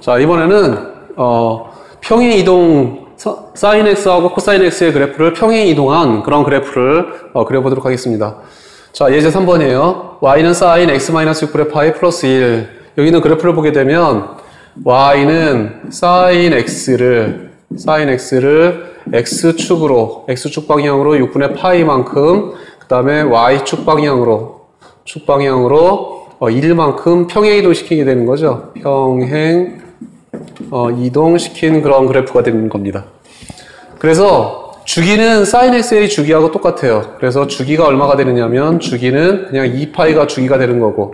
자, 이번에는 평행 이동 사인 x하고 코사인 x의 그래프를 평행 이동한 그런 그래프를 그려보도록 하겠습니다. 자, 예제 3번이에요. y는 사인 x-6분의 파이 플러스 1. 여기는 그래프를 보게 되면 y는 사인 x를 x축으로 x축 방향으로 6분의 파이만큼, 그 다음에 y축 방향으로 1만큼 평행 이동시키게 되는 거죠. 평행 이동시킨 그런 그래프가 되는 겁니다. 그래서 주기는 sin x의 주기하고 똑같아요. 그래서 주기가 얼마가 되느냐면 주기는 그냥 2파이가 주기가 되는 거고,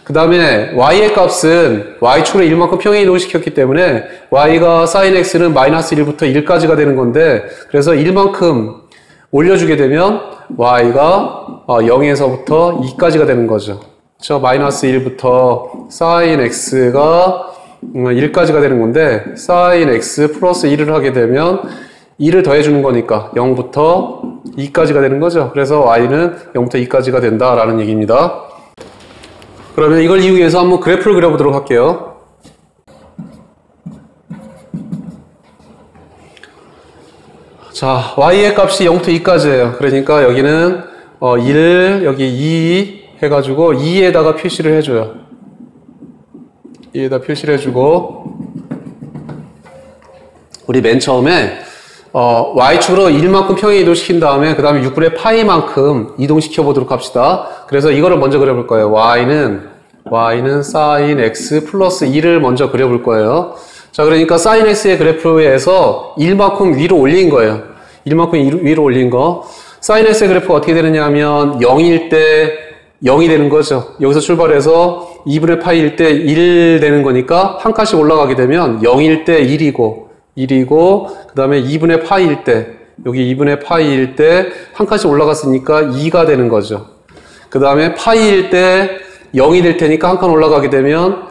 그 다음에 y의 값은 y축으로 1만큼 평행 이동시켰기 때문에 y가 sin x는 마이너스 1부터 1까지가 되는 건데, 그래서 1만큼 올려주게 되면 y가 0에서부터 2까지가 되는 거죠. 그렇죠? 마이너스 1부터 sin x가 1까지가 되는 건데, sin x 플러스 1을 하게 되면 2를 더해주는 거니까 0부터 2까지가 되는 거죠. 그래서 y는 0부터 2까지가 된다라는 얘기입니다. 그러면 이걸 이용해서 해서 한번 그래프를 그려보도록 할게요. 자, y의 값이 0부터 2까지예요. 그러니까 여기는 1, 여기 2 해가지고 2에다가 표시를 해줘요. 2에다 표시를 해주고, 우리 맨 처음에 y축으로 1만큼 평행 이동시킨 다음에 그 다음에 6분의 파이만큼 이동시켜 보도록 합시다. 그래서 이거를 먼저 그려볼 거예요. y는 sin x 플러스 2를 먼저 그려볼 거예요. 자, 그러니까 sin x의 그래프에서 1만큼 위로 올린 거예요. 1만큼 위로 올린 거. sin x의 그래프가 어떻게 되느냐 하면 0일 때 0이 되는 거죠. 여기서 출발해서 2분의 파이일 때 1 되는 거니까 한 칸씩 올라가게 되면 0일 때 1이고, 그 다음에 2분의 파이일 때, 여기 2분의 파이일 때 한 칸씩 올라갔으니까 2가 되는 거죠. 그 다음에 파이일 때 0이 될 테니까 한 칸 올라가게 되면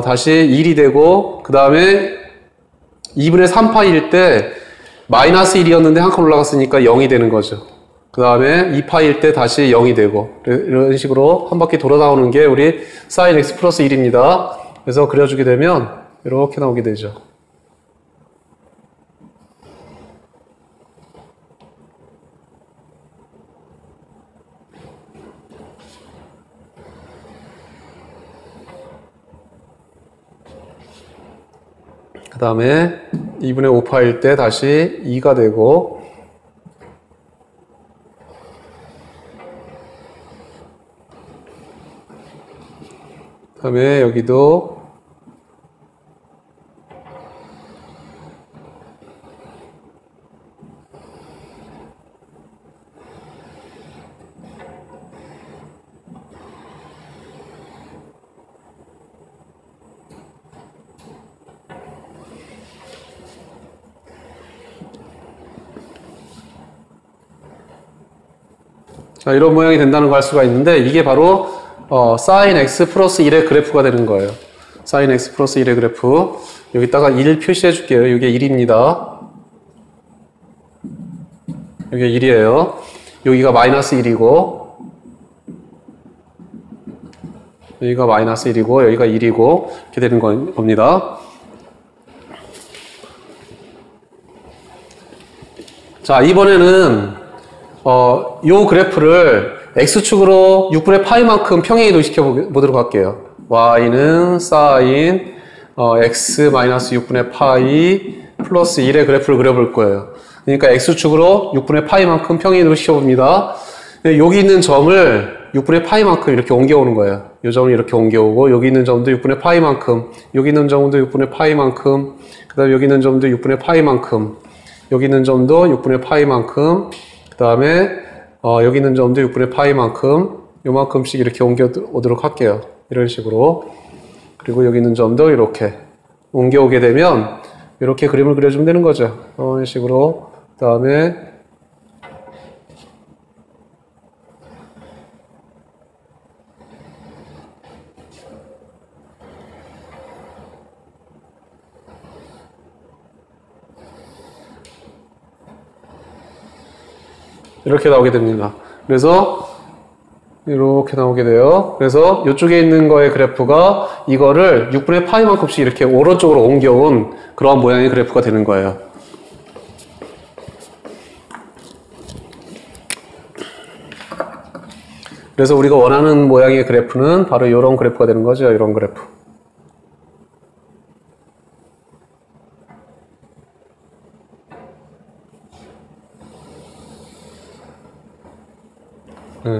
다시 1이 되고, 그 다음에 2분의 3파이일 때 마이너스 1이었는데 한 칸 올라갔으니까 0이 되는 거죠. 그 다음에 2파이일 때 다시 0이 되고, 이런 식으로 한 바퀴 돌아 나오는 게 우리 sin x 플러스 1입니다. 그래서 그려주게 되면 이렇게 나오게 되죠. 그 다음에 2분의 5파일 때 다시 2가 되고, 그 다음에 여기도 자, 이런 모양이 된다는 걸 알 수가 있는데, 이게 바로 sin x 플러스 1의 그래프가 되는 거예요. sin x 플러스 1의 그래프. 여기다가 1 표시해 줄게요. 이게 1입니다. 이게 1이에요. 여기가 마이너스 1이고, 여기가 마이너스 1이고, 여기가 1이고, 이렇게 되는 겁니다. 자, 이번에는 요 그래프를 x축으로 6분의 파이만큼 평행 이동시켜 보도록 할게요. y는 sin x-6분의 파이 플러스 1의 그래프를 그려볼 거예요. 그러니까 x축으로 6분의 파이만큼 평행 이동시켜 봅니다. 여기 있는 점을 6분의 파이만큼 이렇게 옮겨오는 거예요. 이 점을 이렇게 옮겨오고, 여기 있는 점도 6분의 파이만큼, 여기 있는 점도 6분의 파이만큼, 그 다음에 여기 있는 점도 6분의 파이만큼, 여기 있는 점도 6분의 파이만큼, 그 다음에 여기 있는 점도 6분의 파이만큼, 요만큼씩 이렇게 옮겨 오도록 할게요. 이런 식으로. 그리고 여기 있는 점도 이렇게 옮겨오게 되면 이렇게 그림을 그려주면 되는 거죠. 이런 식으로. 그 다음에 이렇게 나오게 됩니다. 그래서 이렇게 나오게 돼요. 그래서 이쪽에 있는 거의 그래프가 이거를 6분의 파이만큼씩 이렇게 오른쪽으로 옮겨온 그런 모양의 그래프가 되는 거예요. 그래서 우리가 원하는 모양의 그래프는 바로 이런 그래프가 되는 거죠. 이런 그래프.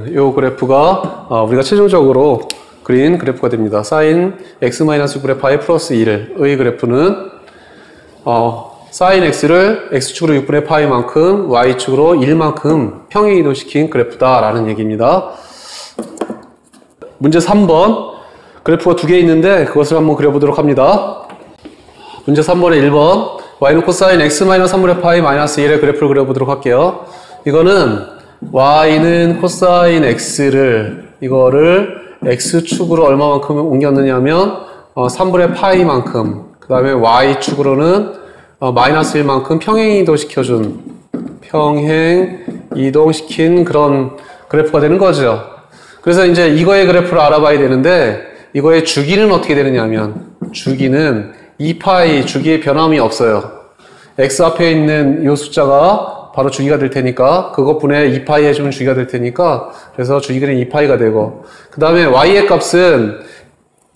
이 그래프가 우리가 최종적으로 그린 그래프가 됩니다. sin x-6분의 파이 플러스 1의 그래프는 sin x를 x축으로 6분의 파이만큼 y축으로 1만큼 평행이동시킨 그래프다라는 얘기입니다. 문제 3번 그래프가 두 개 있는데 그것을 한번 그려보도록 합니다. 문제 3번에 1번 y는 코사인 x-3분의 파이 마이너스 1의 그래프를 그려보도록 할게요. 이거는 y는 코사인 x를 이거를 x축으로 얼마만큼 옮겼느냐면 3분의 파이만큼 그 다음에 y축으로는 마이너스 1만큼 평행 이동시킨 그런 그래프가 되는 거죠. 그래서 이제 이거의 그래프를 알아봐야 되는데 이거의 주기는 어떻게 되느냐면 주기는 2파이 주기의 변함이 없어요. x 앞에 있는 이 숫자가 바로 주기가 될 테니까 그것분에 2파이 해주면 주기가 될 테니까 그래서 주기는 2파이가 되고 그 다음에 y의 값은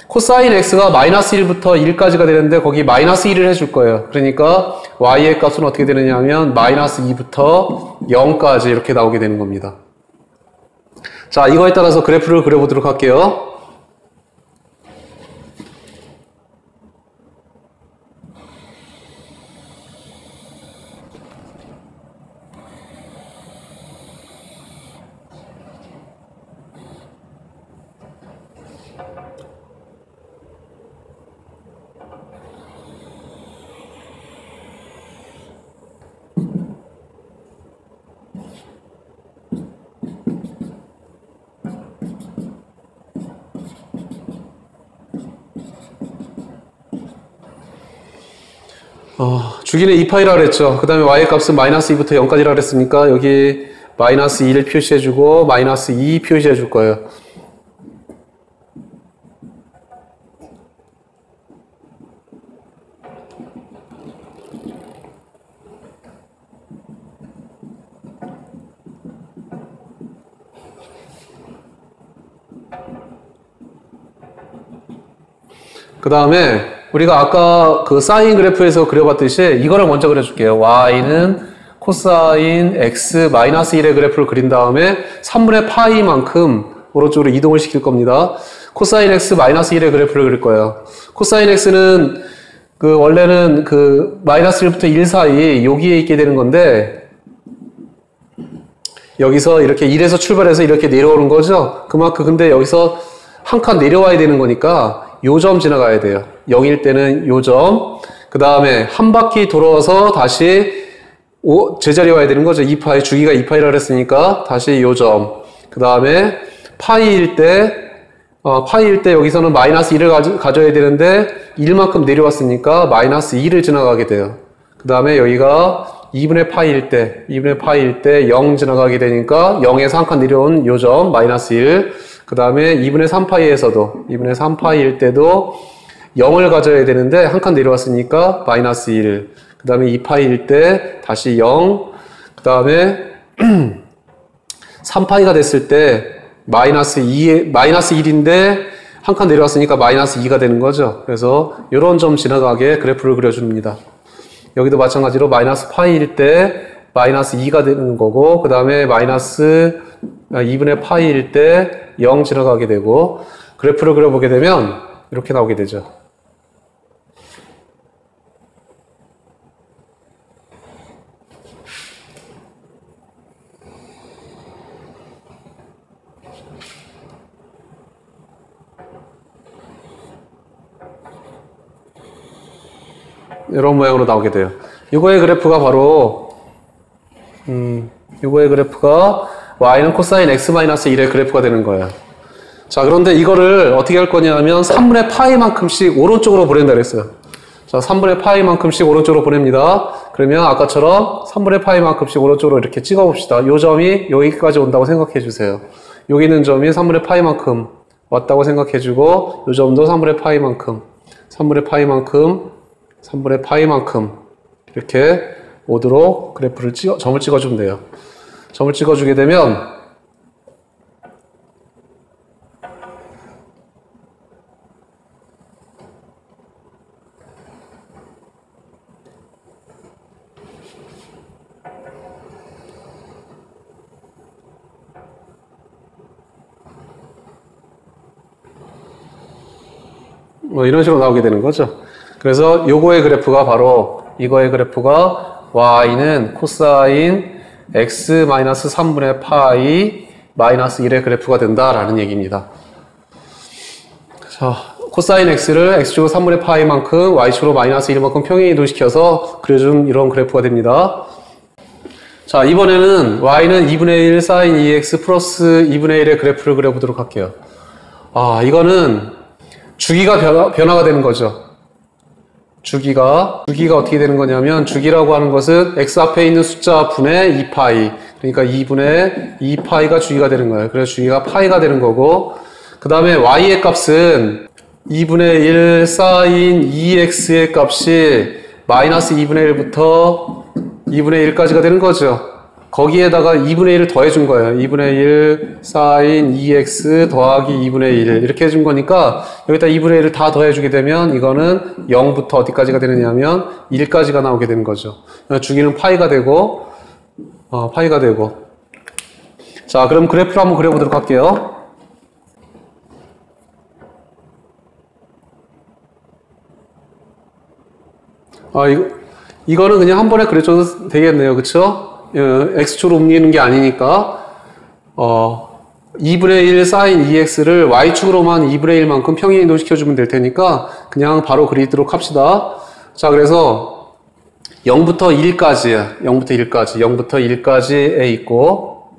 코사인 x가 마이너스 1부터 1까지가 되는데 거기 마이너스 1을 해줄 거예요. 그러니까 y의 값은 어떻게 되느냐 하면 마이너스 2부터 0까지 이렇게 나오게 되는 겁니다. 자, 이거에 따라서 그래프를 그려보도록 할게요. 주기는 2파이라 그랬죠. 그 다음에 y의 값은 마이너스 2부터 0까지라 그랬으니까 여기 마이너스 2를 표시해주고 마이너스 2 표시해줄 거예요. 그 다음에 우리가 아까 그 사인 그래프에서 그려봤듯이 이거를 먼저 그려줄게요. y는 코사인 x-1의 그래프를 그린 다음에 3분의 파이만큼 오른쪽으로 이동을 시킬 겁니다. 코사인 x-1의 그래프를 그릴 거예요. 코사인 x는 원래는 마이너스 1부터 1 사이 여기에 있게 되는 건데 여기서 이렇게 1에서 출발해서 이렇게 내려오는 거죠. 그만큼 근데 여기서 한 칸 내려와야 되는 거니까 요 점 지나가야 돼요. 0일 때는 요 점. 그 다음에 한 바퀴 돌아서 다시 제자리에 와야 되는 거죠. 2파이, 주기가 2파이라 그랬으니까 다시 요 점. 그 다음에 파이일 때 여기서는 마이너스 1을 가져야 되는데 1만큼 내려왔으니까 마이너스 2를 지나가게 돼요. 그 다음에 여기가 2분의 파이일 때 0 지나가게 되니까 0에서 한 칸 내려온 요 점, 마이너스 1. 그 다음에 2분의 3파이에서도 2분의 3파이일 때도 0을 가져야 되는데 한 칸 내려왔으니까 마이너스 1. 그 다음에 2파이일 때 다시 0. 그 다음에 3파이가 됐을 때 마이너스 1인데 한 칸 내려왔으니까 마이너스 2가 되는 거죠. 그래서 이런 점 지나가게 그래프를 그려줍니다. 여기도 마찬가지로 마이너스 파이일 때 마이너스 2가 되는 거고 그 다음에 마이너스 2분의 파이일 때 0 지나가게 되고 그래프를 그려보게 되면 이렇게 나오게 되죠. 이런 모양으로 나오게 돼요. 이거의 그래프가 바로 이거의 그래프가 y는 코사인 x-1의 그래프가 되는 거예요. 자, 그런데 이거를 어떻게 할 거냐면 3분의 파이만큼씩 오른쪽으로 보낸다 그랬어요. 자, 3분의 파이만큼씩 오른쪽으로 보냅니다. 그러면 아까처럼 3분의 파이만큼씩 오른쪽으로 이렇게 찍어 봅시다. 요 점이 여기까지 온다고 생각해 주세요. 여기 있는 점이 3분의 파이만큼 왔다고 생각해주고 이 점도 3분의 파이만큼 3분의 파이만큼 3분의 파이만큼 이렇게 오도록 그래프를 점을 찍어주면 돼요. 점을 찍어주게 되면 뭐 이런 식으로 나오게 되는 거죠. 그래서 요거의 그래프가 바로 이거의 그래프가 y는 코사인 x-3분의 파이 마이너스 1의 그래프가 된다라는 얘기입니다. 자, 코사인 x를 x축으로 3분의 파이만큼 y축으로 마이너스 1만큼 평행 이동시켜서 그려준 이런 그래프가 됩니다. 자, 이번에는 y는 2분의 1 사인 2x 플러스 2분의 1의 그래프를 그려보도록 할게요. 아, 이거는 주기가 변화가 되는 거죠. 주기가 어떻게 되는 거냐면 주기라고 하는 것은 x 앞에 있는 숫자 분의 2파이 그러니까 2분의 2파이가 주기가 되는 거예요. 그래서 주기가 파이가 되는 거고 그 다음에 y의 값은 2분의 1 사인 2x의 값이 마이너스 2분의 1부터 2분의 1까지가 되는 거죠. 거기에다가 2분의 1을 더해준 거예요. 2분의 1 사인 2x 더하기 2분의 1 이렇게 해준 거니까 여기다 2분의 1을 다 더해주게 되면 이거는 0부터 어디까지가 되느냐면 1까지가 나오게 되는 거죠. 주기는 파이가 되고 파이가 되고 자 그럼 그래프를 한번 그려보도록 할게요. 이거는 그냥 한 번에 그려줘도 되겠네요. 그쵸? x축으로 옮기는 게 아니니까 2분의 1 사인 2x를 y축으로만 2분의 1만큼 평행 이동시켜주면 될 테니까 그냥 바로 그리도록 합시다. 자 그래서 0부터 1까지야. 0부터 1까지에 있고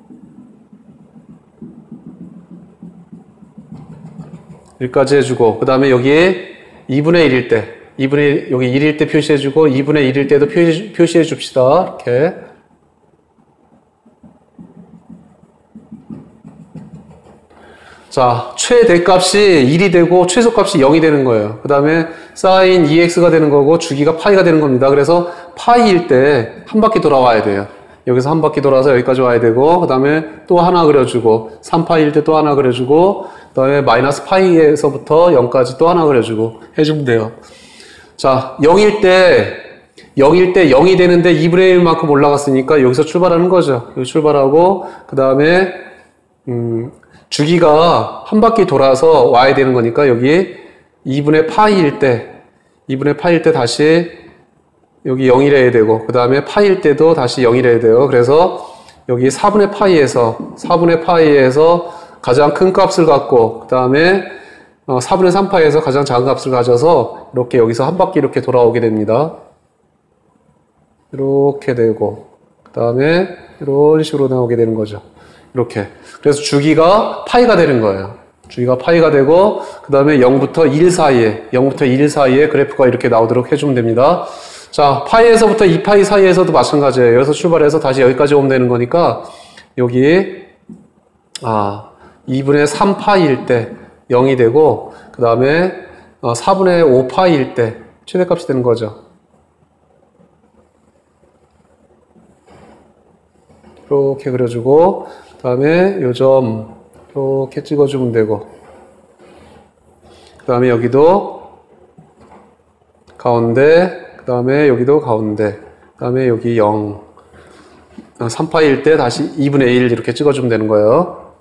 1까지 해주고 그 다음에 여기에 2분의 1일 때 여기 1일 때 표시해주고 2분의 1일 때도 표시해 줍시다. 이렇게 자, 최대값이 1이 되고 최소값이 0이 되는 거예요. 그 다음에 사인 2x가 되는 거고 주기가 파이가 되는 겁니다. 그래서 파이일 때 한 바퀴 돌아와야 돼요. 여기서 한 바퀴 돌아서 여기까지 와야 되고 그 다음에 또 하나 그려주고 3파이일 때 또 하나 그려주고 그 다음에 마이너스 파이에서부터 0까지 또 하나 그려주고 해주면 돼요. 자, 0일 때 0이 되는데 2분의 1만큼 올라갔으니까 여기서 출발하는 거죠. 여기 출발하고 그 다음에 주기가 한 바퀴 돌아서 와야 되는 거니까 여기 2분의 파이일 때 다시 여기 0이래야 되고 그 다음에 파이일 때도 다시 0이래야 돼요. 그래서 여기 4분의 파이에서 가장 큰 값을 갖고 그 다음에 4분의 3파이에서 가장 작은 값을 가져서 이렇게 여기서 한 바퀴 이렇게 돌아오게 됩니다. 이렇게 되고 그 다음에 이런 식으로 나오게 되는 거죠. 이렇게. 그래서 주기가 파이가 되는 거예요. 주기가 파이가 되고 그 다음에 0부터 1 사이에 그래프가 이렇게 나오도록 해주면 됩니다. 자, 파이에서부터 2파이 사이에서도 마찬가지예요. 여기서 출발해서 다시 여기까지 오면 되는 거니까 여기 2분의 3파이일 때 0이 되고 그 다음에 4분의 5파이일 때 최대값이 되는 거죠. 이렇게 그려주고 그 다음에 요 점 이렇게 찍어주면 되고 그 다음에 여기도 가운데 그 다음에 여기도 가운데 그 다음에 여기 0 3파일 때 다시 2분의 1 이렇게 찍어주면 되는 거예요.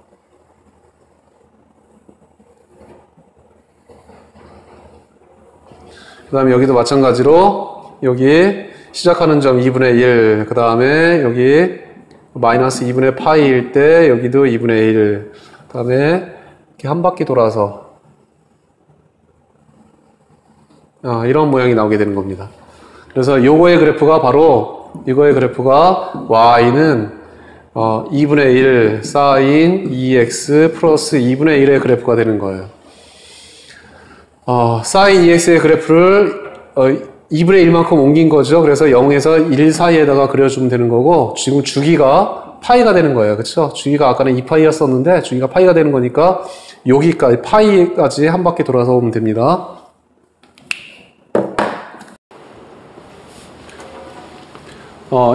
그 다음에 여기도 마찬가지로 여기 시작하는 점 2분의 1 그 다음에 여기 마이너스 2분의 파이일 때 여기도 2분의 1 그 다음에 이렇게 한 바퀴 돌아서 이런 모양이 나오게 되는 겁니다. 그래서 요거의 그래프가 바로 이거의 그래프가 y는 2분의 1 사인 2x 플러스 2분의 1의 그래프가 되는 거예요. 사인 2x의 그래프를 2분의 1만큼 옮긴 거죠. 그래서 0에서 1 사이에다가 그려주면 되는 거고 지금 주기가 파이가 되는 거예요. 그쵸? 주기가 아까는 2파이였었는데 주기가 파이가 되는 거니까 여기까지 파이까지 한 바퀴 돌아서 오면 됩니다.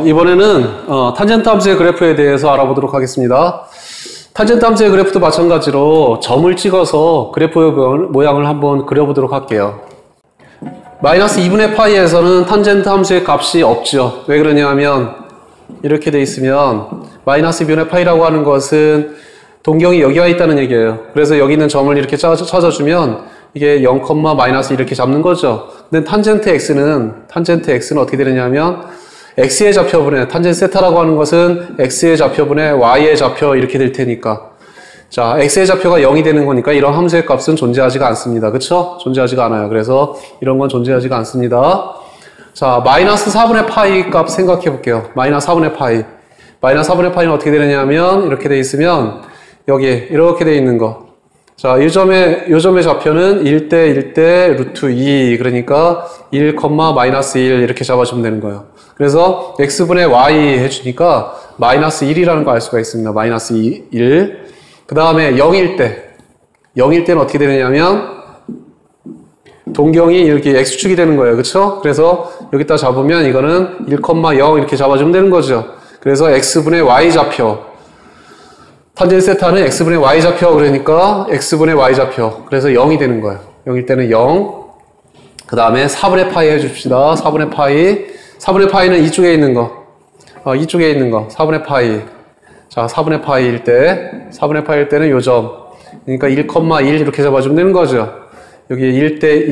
이번에는 탄젠트 함수의 그래프에 대해서 알아보도록 하겠습니다. 탄젠트 함수의 그래프도 마찬가지로 점을 찍어서 그래프의 모양을 한번 그려보도록 할게요. 마이너스 2분의 파이에서는 탄젠트 함수의 값이 없죠. 왜 그러냐면 이렇게 돼 있으면 마이너스 2분의 파이라고 하는 것은 동경이 여기가 있다는 얘기예요. 그래서 여기 있는 점을 이렇게 찾아주면 이게 0, 마이너스 이렇게 잡는 거죠. 근데 탄젠트 x는 어떻게 되느냐면 x의 좌표분의 탄젠트 세타라고 하는 것은 x의 좌표분의 y의 좌표 이렇게 될 테니까 자 x의 좌표가 0이 되는 거니까 이런 함수의 값은 존재하지가 않습니다. 그쵸? 존재하지가 않아요. 그래서 이런 건 존재하지가 않습니다. 자 마이너스 4분의 파이 값 생각해 볼게요. 마이너스 4분의 파이 마이너스 4분의 파이는 어떻게 되느냐면 이렇게 돼 있으면 여기 이렇게 돼 있는 거 자, 요 점의 좌표는 1대 루트 2 그러니까 1, 마이너스 1 이렇게 잡아주면 되는 거예요. 그래서 x분의 y 해주니까 마이너스 1이라는 거 알 수가 있습니다. 마이너스 1. 그 다음에 0일 때는 어떻게 되느냐면 동경이 이렇게 x축이 되는 거예요. 그쵸? 그래서 여기다 잡으면 이거는 1,0 이렇게 잡아주면 되는 거죠. 그래서 x분의 y 좌표 탄젠트 세타는 x분의 y 좌표 그러니까 x분의 y 좌표 그래서 0이 되는 거예요. 0일 때는 0. 그 다음에 4분의 파이 해줍시다. 4분의 파이는 이쪽에 있는 거 4분의 파이 자 4분의 파이일 때는 요 점 그러니까 1,1 이렇게 잡아주면 되는 거죠. 여기 1대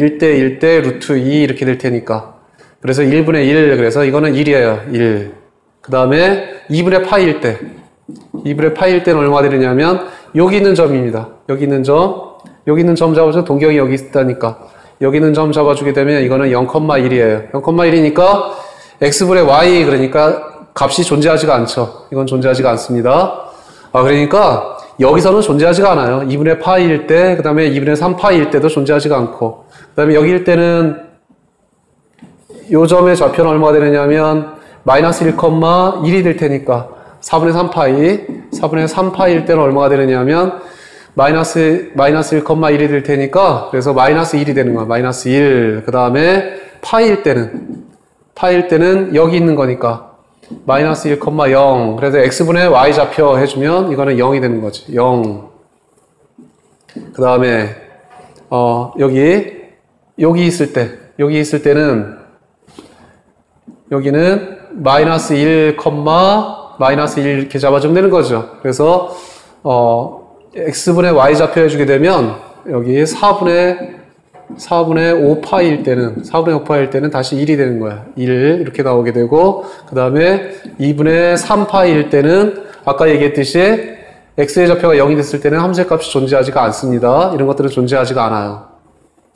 루트 2 이렇게 될 테니까 그래서 1분의 1 그래서 이거는 1이에요. 1. 그 다음에 2분의 파이일 때는 얼마가 되느냐면 여기 있는 점입니다. 여기 있는 점 잡아서 동경이 여기 있다니까 여기 있는 점 잡아주게 되면 이거는 0,1이에요. 0,1이니까 x분의 y 그러니까 값이 존재하지가 않죠. 이건 존재하지가 않습니다. 그러니까 여기서는 존재하지가 않아요. 2분의 파이일 때, 그 다음에 2분의 3파이일 때도 존재하지가 않고 그 다음에 여기일 때는 요 점의 좌표는 얼마가 되느냐면 마이너스 1,1이 될 테니까 4분의 3파이일 때는 얼마가 되느냐면 마이너스 1,1이 될 테니까 그래서 마이너스 1이 되는 거야. 마이너스 1. 그 다음에 파이일 때는 여기 있는 거니까 마이너스 1,0 그래서 x분의 y 좌표 해주면 이거는 0이 되는 거지. 0. 그 다음에 여기 있을 때는 여기는 마이너스 1, 마이너스 1 이렇게 잡아주면 되는 거죠. 그래서 x분의 y 좌표 해주게 되면 여기 4분의 5파일 때는 다시 1이 되는 거야. 1 이렇게 나오게 되고 그 다음에 2분의 3파일 때는 아까 얘기했듯이 x의 좌표가 0이 됐을 때는 함수의 값이 존재하지가 않습니다. 이런 것들은 존재하지가 않아요.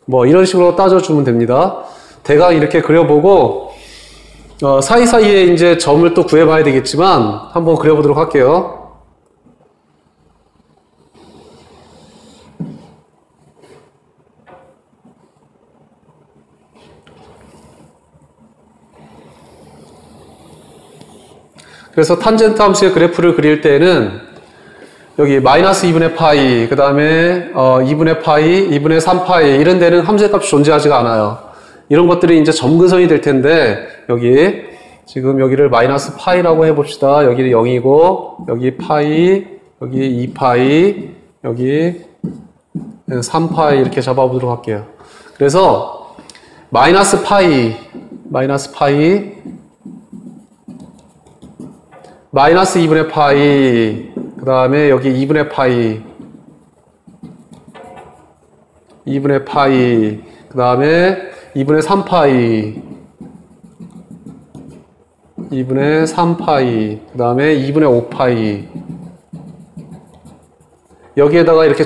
뭐 이런 식으로 따져주면 됩니다. 대강 이렇게 그려보고 사이사이에 이제 점을 또 구해봐야 되겠지만 한번 그려보도록 할게요. 그래서 탄젠트 함수의 그래프를 그릴 때는 여기 마이너스 2분의 파이, 그 다음에 2분의 파이, 2분의 3파이 이런 데는 함수의 값이 존재하지가 않아요. 이런 것들이 이제 점근선이 될 텐데 지금 여기를 마이너스 파이라고 해봅시다. 여기는 0이고 여기 파이, 여기 2파이, 여기 3파이 이렇게 잡아보도록 할게요. 그래서 마이너스 파이 마이너스 2분의 파이, 그 다음에 여기 2분의 파이, 그 다음에 2분의 3파이, 그 다음에 2분의 5파이. 여기에다가 이렇게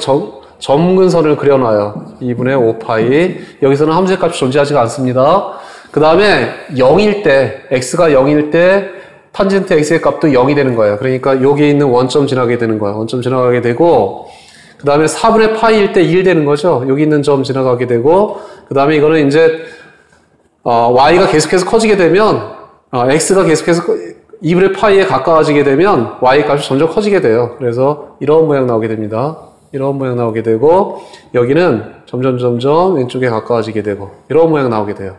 점근선을 그려놔요. 2분의 5파이. 여기서는 함수의 값이 존재하지가 않습니다. 그 다음에 0일 때, x가 0일 때, 탄젠트 x의 값도 0이 되는 거예요. 그러니까 여기에 있는 원점 지나게 되는 거예요. 원점 지나가게 되고 그 다음에 4분의 파이일 때 1 되는 거죠. 여기 있는 점 지나가게 되고 그 다음에 이거는 이제 y가 계속해서 커지게 되면 x가 계속해서 2분의 파이에 가까워지게 되면 y 값이 점점 커지게 돼요. 그래서 이런 모양 나오게 됩니다. 이런 모양 나오게 되고 여기는 점점 왼쪽에 가까워지게 되고 이런 모양 나오게 돼요.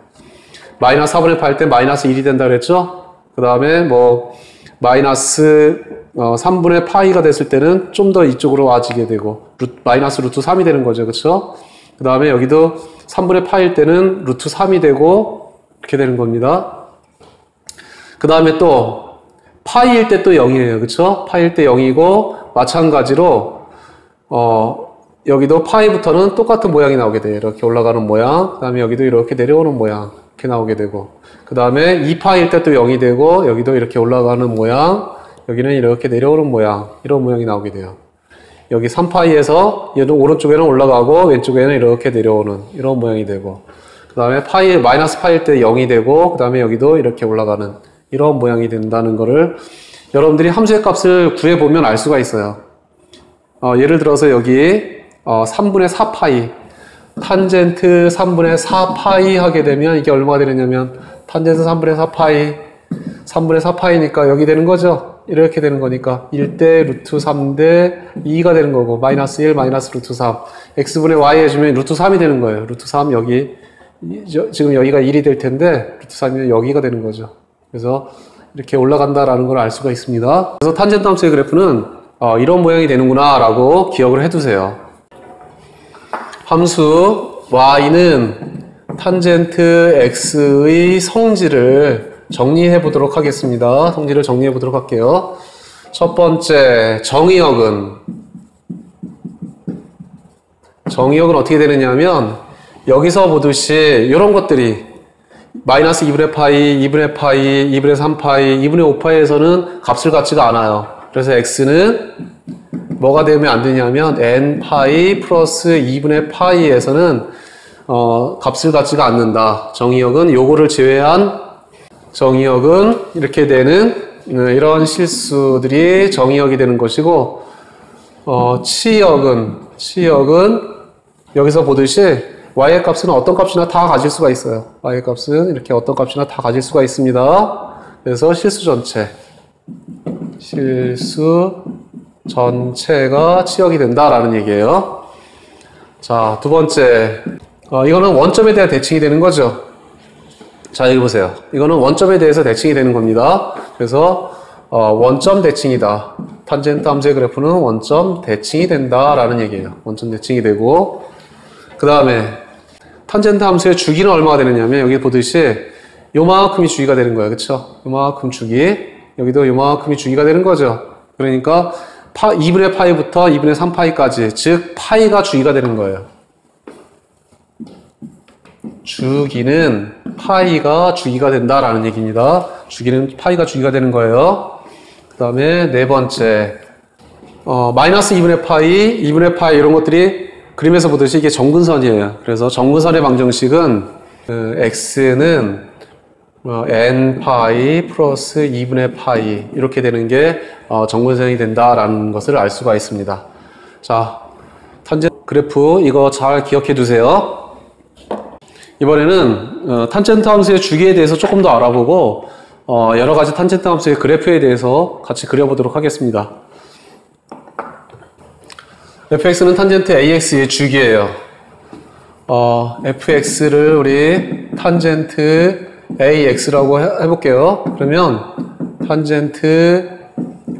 마이너스 4분의 8 할 때 마이너스 1이 된다 그랬죠? 그 다음에 뭐 마이너스 3분의 파이가 됐을 때는 좀 더 이쪽으로 와지게 되고 마이너스 루트 3이 되는 거죠. 그쵸? 그 다음에 여기도 3분의 파일 때는 루트 3이 되고 이렇게 되는 겁니다. 그 다음에 또 파이일 때 또 0이에요. 그쵸? 파이일 때 0이고 마찬가지로 여기도 파이부터는 똑같은 모양이 나오게 돼요. 이렇게 올라가는 모양. 그 다음에 여기도 이렇게 내려오는 모양. 이렇게 나오게 되고 그 다음에 2파일 때 또 0이 되고 여기도 이렇게 올라가는 모양. 여기는 이렇게 내려오는 모양. 이런 모양이 나오게 돼요. 여기 3파이에서 얘는 오른쪽에는 올라가고 왼쪽에는 이렇게 내려오는 이런 모양이 되고 그 다음에 파이 마이너스 파일 때 0이 되고 그 다음에 여기도 이렇게 올라가는 이런 모양이 된다는 거를 여러분들이 함수의 값을 구해보면 알 수가 있어요. 예를 들어서 여기 3분의 4파이 탄젠트 3분의 4파이 하게 되면 이게 얼마가 되느냐면 탄젠트 3분의 4파이 3분의 4파이니까 여기 되는 거죠. 이렇게 되는 거니까 1대 루트 3대 2가 되는 거고 마이너스 1 마이너스 루트 3 x분의 y 해주면 루트 3이 되는 거예요. 루트 3 여기 지금 여기가 1이 될 텐데 루트 3이면 여기가 되는 거죠. 그래서 이렇게 올라간다라는 걸 알 수가 있습니다. 그래서 탄젠트 함수의 그래프는 이런 모양이 되는구나 라고 기억을 해두세요. 함수 y는 탄젠트 x의 성질을 정리해 보도록 하겠습니다. 성질을 정리해 보도록 할게요. 첫 번째 정의역은 어떻게 되느냐면 여기서 보듯이 이런 것들이 마이너스 2분의 파이, 2분의 파이, 2분의 3파이, 2분의 5파이에서는 값을 갖지가 않아요. 그래서 x는 뭐가 되면 안 되냐면 n파이 플러스 2분의 파이에서는 값을 갖지가 않는다. 정의역은 요거를 제외한 정의역은 이렇게 되는 이런 실수들이 정의역이 되는 것이고 치역은 여기서 보듯이 y의 값은 어떤 값이나 다 가질 수가 있어요. y의 값은 이렇게 어떤 값이나 다 가질 수가 있습니다. 그래서 실수 전체가 치역이 된다라는 얘기예요. 자, 두 번째 이거는 원점에 대한 대칭이 되는 거죠. 자, 여기 보세요. 이거는 원점에 대해서 대칭이 되는 겁니다. 그래서 원점 대칭이다. 탄젠트 함수의 그래프는 원점 대칭이 된다라는 얘기예요. 원점 대칭이 되고 그 다음에 탄젠트 함수의 주기는 얼마가 되느냐면 여기 보듯이 요만큼이 주기가 되는 거예요. 그쵸? 요만큼 주기. 여기도 요만큼이 주기가 되는 거죠. 그러니까 2분의 파이부터 2분의 3파이까지 즉 파이가 주기가 되는 거예요. 주기는 파이가 주기가 된다라는 얘기입니다. 주기는 파이가 주기가 되는 거예요. 그 다음에 네 번째 마이너스 2분의 파이, 2분의 파이 이런 것들이 그림에서 보듯이 이게 정근선이에요. 그래서 정근선의 방정식은 x는 n파이 플러스 2분의 파이 이렇게 되는 게 정근선이 된다라는 것을 알 수가 있습니다. 자, 탄젠트 그래프 이거 잘 기억해 두세요. 이번에는 탄젠트 함수의 주기에 대해서 조금 더 알아보고 여러 가지 탄젠트 함수의 그래프에 대해서 같이 그려보도록 하겠습니다. fx는 탄젠트 ax의 주기예요. fx를 우리 탄젠트 ax라고 해볼게요. 그러면 탄젠트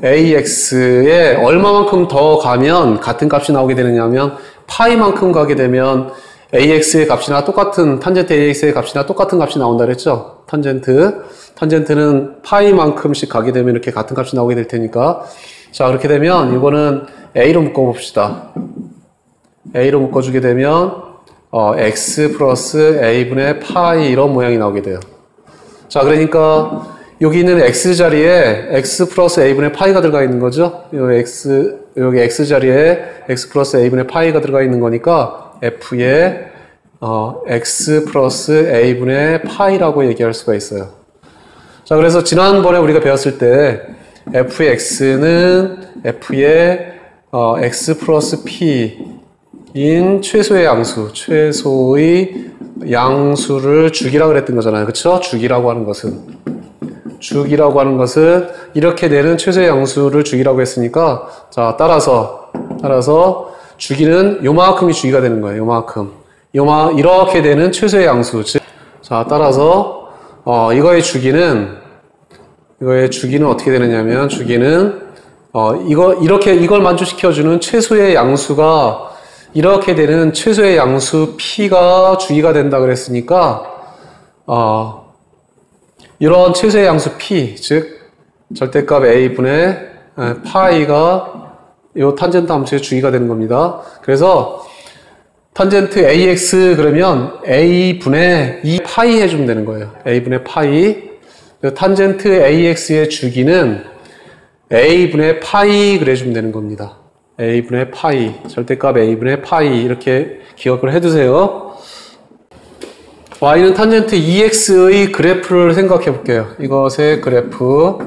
ax에 얼마만큼 더 가면 같은 값이 나오게 되느냐면 파이만큼 가게 되면 ax의 값이나 똑같은 탄젠트 ax의 값이나 똑같은 값이 나온다 그랬죠. 탄젠트는 파이만큼씩 가게 되면 이렇게 같은 값이 나오게 될 테니까 자 그렇게 되면 이거는 a로 묶어 봅시다. a로 묶어주게 되면 x 플러스 a분의 파이 이런 모양이 나오게 돼요. 자 그러니까 여기 있는 x 자리에 x 플러스 a분의 파이가 들어가 있는 거죠. 여기 x 자리에 x 플러스 a분의 파이가 들어가 있는 거니까 f에 x 플러스 a분의 파이라고 얘기할 수가 있어요. 자, 그래서 지난번에 우리가 배웠을 때 fx는 f의 x 플러스 p인 최소의 양수를 주기라고 그랬던 거잖아요. 그쵸? 주기라고 하는 것은 주기라고 하는 것은 이렇게 되는 최소의 양수를 주기라고 했으니까, 자, 따라서 주기는 요만큼이 주기가 되는 거예요. 요만큼. 이렇게 되는 최소의 양수. 즉, 자, 따라서, 이거의 주기는 어떻게 되느냐면, 주기는, 이걸 만족시켜주는 최소의 양수가, 이렇게 되는 최소의 양수 P가 주기가 된다 그랬으니까, 이런 최소의 양수 P, 즉, 절대값 A분의 파이가 요 탄젠트 함수의 주기가 되는 겁니다. 그래서, 탄젠트 AX 그러면 A분의 2파이 해주면 되는 거예요. A분의 파이. 탄젠트 AX의 주기는 A분의 파이 그래주면 되는 겁니다. A분의 파이. 절대값 A분의 파이. 이렇게 기억을 해두세요. Y는 탄젠트 EX의 그래프를 생각해 볼게요. 이것의 그래프.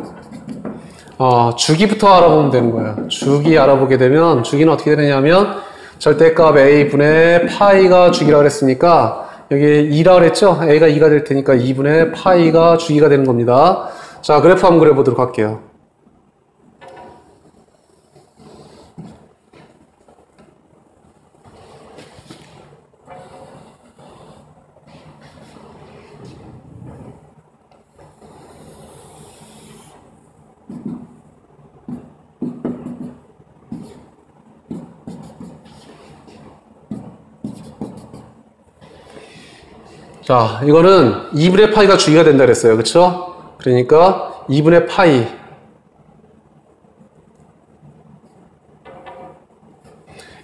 주기부터 알아보면 되는 거예요. 주기 알아보게 되면, 주기는 어떻게 되느냐면, 절대값 A분의 파이가 주기라고 했으니까, 여기 2라고 했죠? A가 2가 될 테니까 2분의 파이가 주기가 되는 겁니다. 자, 그래프 한번 그려보도록 할게요. 자, 이거는 2분의 파이가 주기가 된다 그랬어요. 그쵸? 그러니까 2분의 파이.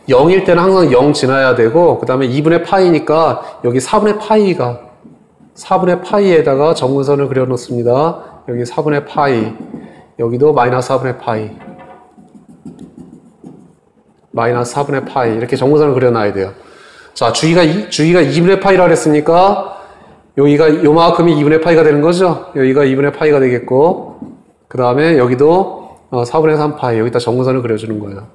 0일 때는 항상 0 지나야 되고, 그 다음에 2분의 파이니까 여기 4분의 파이에다가 정근선을 그려 놓습니다. 여기 4분의 파이. 여기도 마이너스 4분의 파이. 마이너스 4분의 파이. 이렇게 정근선을 그려 놔야 돼요. 자, 주기가 2분의 파이라 그랬으니까, 여기가 요만큼이 2분의 파이가 되는 거죠? 여기가 2분의 파이가 되겠고, 그 다음에 여기도 4분의 3 파이. 여기다 정근선을 그려주는 거예요.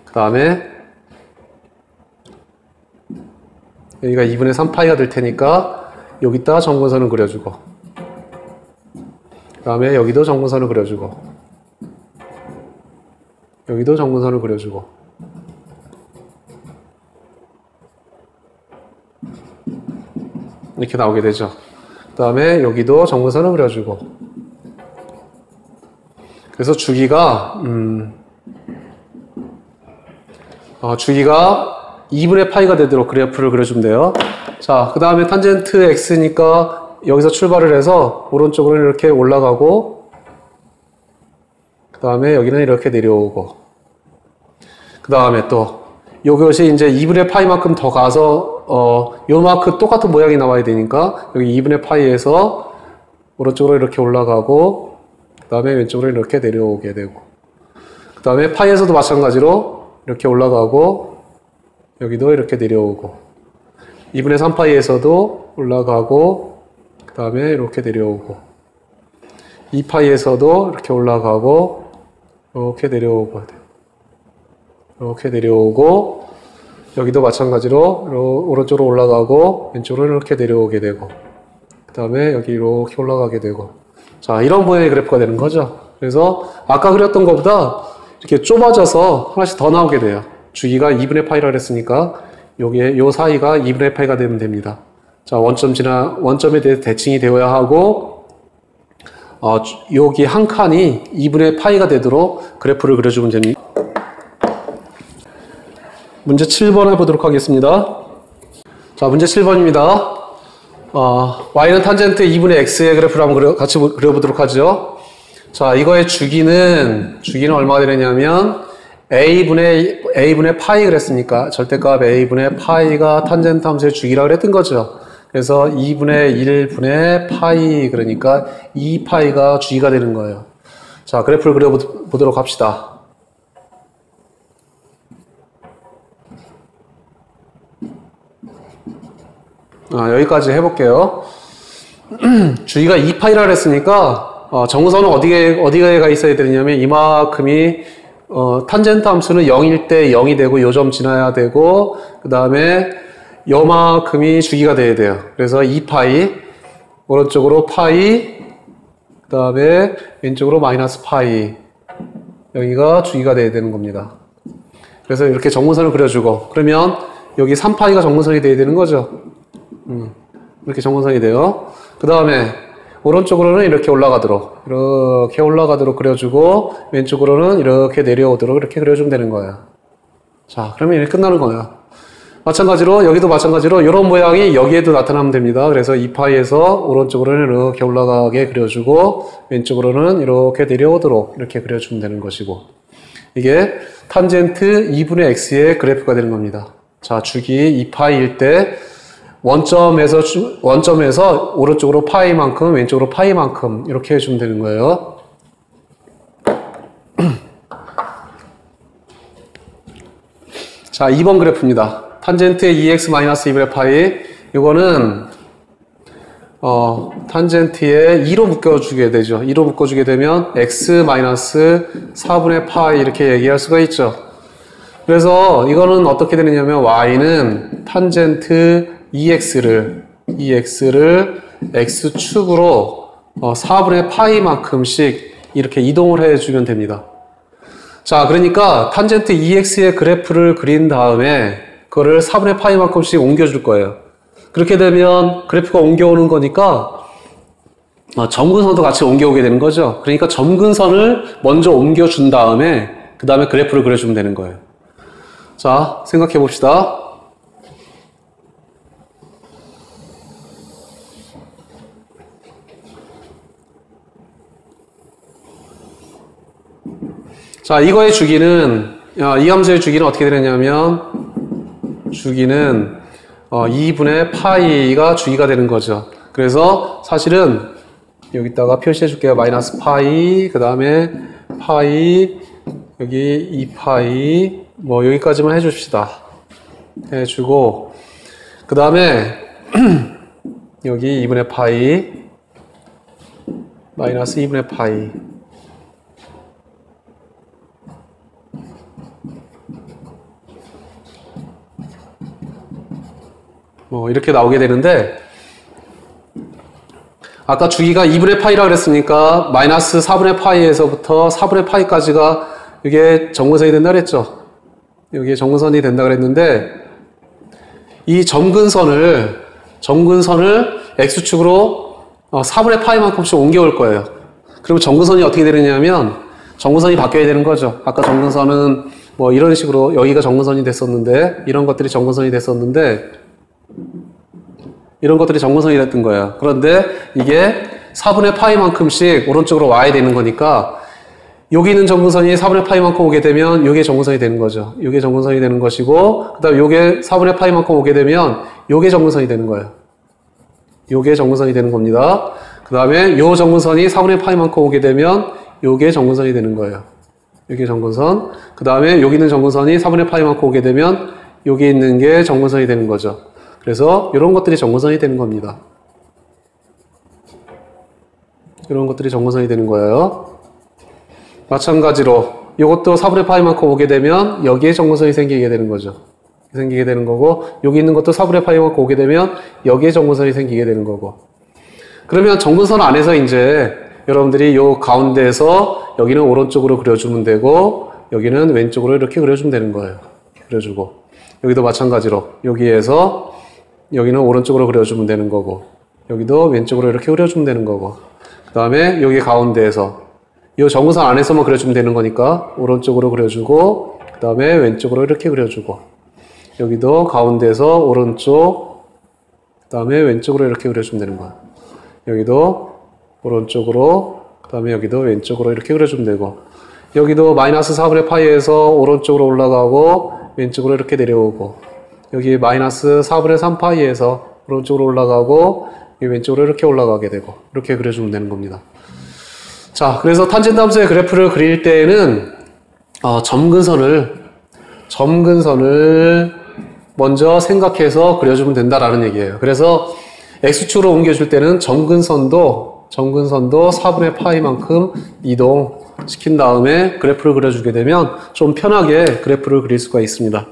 그 다음에 여기가 2분의 3 파이가 될 테니까, 여기다 정근선을 그려주고, 그 다음에 여기도 정근선을 그려주고, 여기도 정근선을 그려주고, 이렇게 나오게 되죠. 그 다음에 여기도 정근선을 그려주고. 그래서 주기가 2분의 파이가 되도록 그래프를 그려주면 돼요. 자, 그 다음에 탄젠트 x니까 여기서 출발을 해서 오른쪽으로 이렇게 올라가고, 그 다음에 여기는 이렇게 내려오고, 그 다음에 또 이것이 이제 2분의 파이만큼 더 가서 요만큼 똑같은 모양이 나와야 되니까 여기 2분의 파이에서 오른쪽으로 이렇게 올라가고, 그 다음에 왼쪽으로 이렇게 내려오게 되고, 그 다음에 파이에서도 마찬가지로 이렇게 올라가고, 여기도 이렇게 내려오고, 2분의 3파이에서도 올라가고, 그 다음에 이렇게 내려오고, 2파이에서도 이렇게 올라가고, 이렇게 내려오고, 이렇게 내려오고, 여기도 마찬가지로 오른쪽으로 올라가고 왼쪽으로 이렇게 내려오게 되고, 그 다음에 여기 이렇게 올라가게 되고. 자, 이런 모양의 그래프가 되는 거죠. 그래서 아까 그렸던 것보다 이렇게 좁아져서 하나씩 더 나오게 돼요. 주기가 2분의 파이라 그랬으니까 요 사이가 2분의 파이가 되면 됩니다. 자, 원점에 대해서 대칭이 되어야 하고, 여기 한 칸이 2분의 파이가 되도록 그래프를 그려주면 됩니다. 문제 7번 해보도록 하겠습니다. 자, 문제 7번입니다. y는 탄젠트 2분의 x의 그래프를 한번 같이 그려보도록 하죠. 자, 이거의 주기는 얼마가 되느냐면 a분의 파이 그랬으니까 절대값 a분의 파이가 탄젠트 함수의 주기라고 그랬던 거죠. 그래서 2분의 1분의 파이, 그러니까 2파이가 주기가 되는 거예요. 자, 그래프를 그려보도록 합시다. 여기까지 해볼게요. 주기가 2파이라 그랬으니까 정선은 어디에 가 있어야 되냐면 이만큼이 탄젠트 함수는 0일 때 0이 되고 요점 지나야 되고, 그 다음에 요만큼이 주기가 돼야 돼요. 그래서 2파이 오른쪽으로 파이 그 다음에 왼쪽으로 마이너스 파이. 여기가 주기가 돼야 되는 겁니다. 그래서 이렇게 정근선을 그려주고, 그러면 여기 3파이가 정근선이 돼야 되는 거죠. 이렇게 정근선이 돼요. 그 다음에 오른쪽으로는 이렇게 올라가도록 그려주고, 왼쪽으로는 이렇게 내려오도록 이렇게 그려주면 되는 거예요. 자, 그러면 이렇게 끝나는 거예요. 마찬가지로 여기도 마찬가지로 이런 모양이 여기에도 나타나면 됩니다. 그래서 2파이에서 오른쪽으로는 이렇게 올라가게 그려주고, 왼쪽으로는 이렇게 내려오도록 이렇게 그려주면 되는 것이고, 이게 탄젠트 2분의 x의 그래프가 되는 겁니다. 자, 주기 2파이일 때 원점에서 오른쪽으로 파이만큼, 왼쪽으로 파이만큼 이렇게 해주면 되는 거예요. 자, 2번 그래프입니다. 탄젠트의 2x-2분의 파이. 이거는 탄젠트에 2로 묶어주게 되죠. 2로 묶어주게 되면 x-4분의 파이 이렇게 얘기할 수가 있죠. 그래서 이거는 어떻게 되느냐면 y는 탄젠트 2x를 x축으로 4분의 파이만큼씩 이렇게 이동을 해주면 됩니다. 자, 그러니까 탄젠트 2x의 그래프를 그린 다음에 그거를 4분의 파이만큼씩 옮겨줄 거예요. 그렇게 되면 그래프가 옮겨오는 거니까 점근선도 같이 옮겨오게 되는 거죠. 그러니까 점근선을 먼저 옮겨준 다음에 그 다음에 그래프를 그려주면 되는 거예요. 자, 생각해 봅시다. 자, 이거의 주기는, 이 함수의 주기는 어떻게 되느냐면, 주기는 2분의 파이가 주기가 되는 거죠. 그래서 사실은 여기다가 표시해 줄게요. 마이너스 파이, 그 다음에 파이, 여기 2파이, 뭐 여기까지만 해줍시다. 해주고, 그 다음에 여기 2분의 파이, 마이너스 2분의 파이. 뭐 이렇게 나오게 되는데, 아까 주기가 2분의 파이라 그랬으니까 마이너스 4분의 파이에서부터 4분의 파이까지가 이게 정근선이 된다 그랬죠. 여기에 정근선이 된다 그랬는데, 이 정근선을 x축으로 4분의 파이만큼씩 옮겨올 거예요. 그러면 정근선이 어떻게 되느냐면 정근선이 바뀌어야 되는 거죠. 아까 정근선은 뭐 이런 식으로 여기가 정근선이 됐었는데, 이런 것들이 정근선이 됐었는데, 이런 것들이 정근선이 됐던 거예요. 그런데 이게 4분의 파이만큼씩 오른쪽으로 와야 되는 거니까, 여기 있는 정근선이 4분의 파이만큼 오게 되면 요게 정근선이 되는 거죠. 요게 정근선이 되는 것이고, 그 다음에 요게 4분의 파이만큼 오게 되면 요게 정근선이 되는 거예요. 요게 정근선이 되는 겁니다. 그 다음에 요 정근선이 4분의 파이만큼 오게 되면 요게 정근선이 되는 거예요. 요게 정근선. 그 다음에 여기 있는 정근선이 4분의 파이만큼 오게 되면 여기 있는 게 정근선이 되는 거죠. 그래서 이런 것들이 정근선이 되는 겁니다. 이런 것들이 정근선이 되는 거예요. 마찬가지로 이것도 4분의 파이만큼 오게 되면 여기에 정근선이 생기게 되는 거죠. 생기게 되는 거고, 여기 있는 것도 4분의 파이만큼 오게 되면 여기에 정근선이 생기게 되는 거고. 그러면 정근선 안에서 이제 여러분들이 요 가운데에서 여기는 오른쪽으로 그려주면 되고, 여기는 왼쪽으로 이렇게 그려주면 되는 거예요. 그려주고, 여기도 마찬가지로 여기에서 여기는 오른쪽으로 그려주면 되는 거고, 여기도 왼쪽으로 이렇게 그려주면 되는 거고, 그 다음에 여기 가운데에서 이 정근선 안에서만 그려주면 되는 거니까 오른쪽으로 그려주고, 그 다음에 왼쪽으로 이렇게 그려주고, 여기도 가운데에서 오른쪽, 그 다음에 왼쪽으로 이렇게 그려주면 되는 거야. 여기도 오른쪽으로, 그 다음에 여기도 왼쪽으로 이렇게 그려주면 되고, 여기도 마이너스 4분의 파이에서 오른쪽으로 올라가고 왼쪽으로 이렇게 내려오고, 여기 마이너스 4분의 3파이에서 오른쪽으로 올라가고 왼쪽으로 이렇게 올라가게 되고, 이렇게 그려주면 되는 겁니다. 자, 그래서 탄젠트 함수의 그래프를 그릴 때에는 점근선을 먼저 생각해서 그려주면 된다라는 얘기예요. 그래서 x축으로 옮겨줄 때는 점근선도 4분의 파이만큼 이동시킨 다음에 그래프를 그려주게 되면 좀 편하게 그래프를 그릴 수가 있습니다.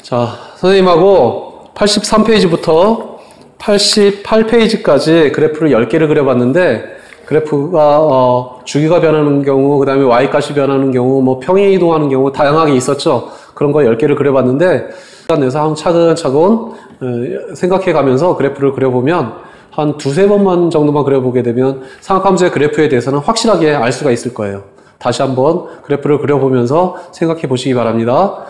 자, 선생님하고 83페이지부터 88페이지까지 그래프를 10개를 그려봤는데, 그래프가 주기가 변하는 경우, 그 다음에 y값이 변하는 경우, 뭐 평행 이동하는 경우 다양하게 있었죠. 그런 거 10개를 그려봤는데 시간 내서 차근차근 생각해 가면서 그래프를 그려보면 한 두세 번만 정도만 그려보게 되면 삼각함수의 그래프에 대해서는 확실하게 알 수가 있을 거예요. 다시 한번 그래프를 그려보면서 생각해 보시기 바랍니다.